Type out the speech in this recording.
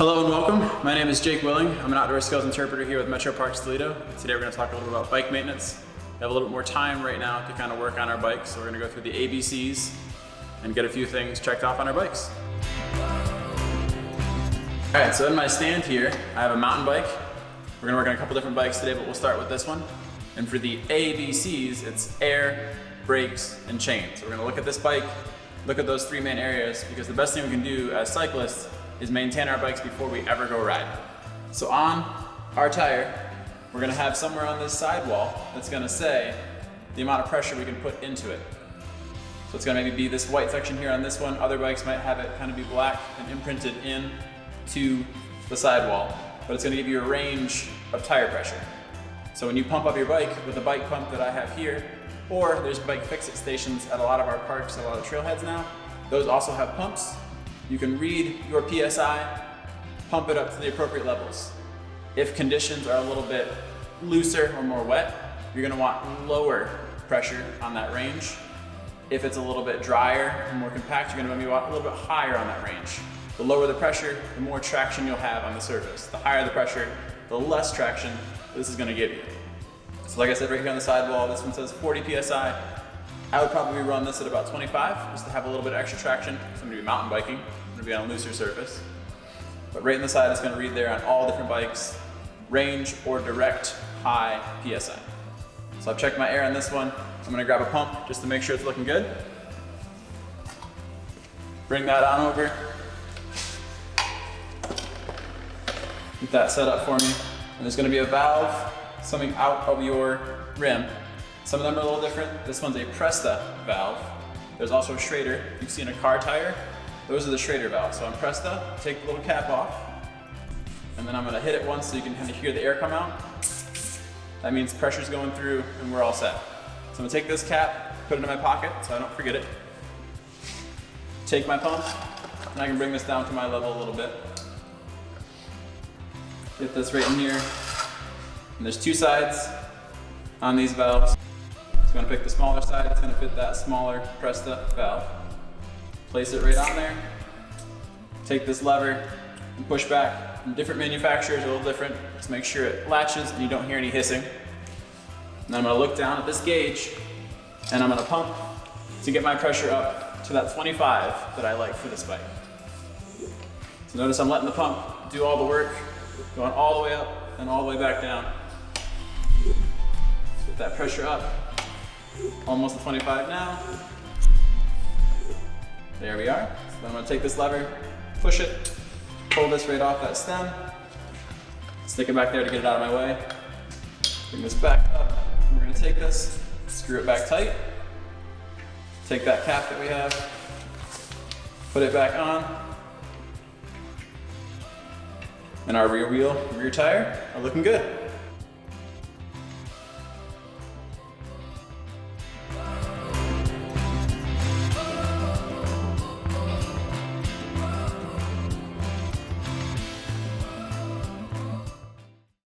Hello and welcome. My name is Jake Willing. I'm an outdoor skills interpreter here with Metro Parks Toledo. Today we're going to talk a little bit about bike maintenance. We have a little bit more time right now to kind of work on our bikes, so we're going to go through the ABCs and get a few things checked off on our bikes. Alright, so in my stand here, I have a mountain bike. We're going to work on a couple different bikes today, but we'll start with this one. And for the ABCs, it's air, brakes, and chain. So we're going to look at this bike, look at those three main areas, because the best thing we can do as cyclists is maintain our bikes before we ever go ride. So on our tire, we're gonna have somewhere on this sidewall that's gonna say the amount of pressure we can put into it. So it's gonna maybe be this white section here on this one. Other bikes might have it kind of be black and imprinted in to the sidewall, but it's gonna give you a range of tire pressure. So when you pump up your bike with the bike pump that I have here, or there's bike fix-it stations at a lot of our parks, a lot of trailheads now, those also have pumps. You can read your PSI, pump it up to the appropriate levels. If conditions are a little bit looser or more wet, you're gonna want lower pressure on that range. If it's a little bit drier and more compact, you're gonna want a little bit higher on that range. The lower the pressure, the more traction you'll have on the surface. The higher the pressure, the less traction this is gonna give you. So like I said right here on the sidewall, this one says 40 PSI. I would probably run this at about 25 just to have a little bit of extra traction. So I'm gonna be mountain biking, I'm gonna be on a looser surface. But right in the side, it's gonna read there on all different bikes, range or direct high PSI. So I've checked my air on this one. I'm gonna grab a pump just to make sure it's looking good. Bring that on over. Get that set up for me. And there's gonna be a valve coming out of your rim. Some of them are a little different. This one's a Presta valve. There's also a Schrader. You've seen a car tire. Those are the Schrader valves. So on Presta, take the little cap off, and then I'm gonna hit it once so you can kind of hear the air come out. That means pressure's going through and we're all set. So I'm gonna take this cap, put it in my pocket so I don't forget it. Take my pump, and I can bring this down to my level a little bit. Get this right in here. And there's two sides on these valves. So I'm gonna pick the smaller side, it's gonna fit that smaller Presta valve. Place it right on there. Take this lever and push back. And different manufacturers are a little different. Just make sure it latches and you don't hear any hissing. And then I'm gonna look down at this gauge and I'm gonna pump to get my pressure up to that 25 that I like for this bike. So notice I'm letting the pump do all the work, going all the way up and all the way back down. Get that pressure up. Almost to 25 now. There we are. So then I'm gonna take this lever, push it, pull this right off that stem, stick it back there to get it out of my way. Bring this back up. We're gonna take this, screw it back tight. Take that cap that we have, put it back on. And our rear wheel, rear tire are looking good.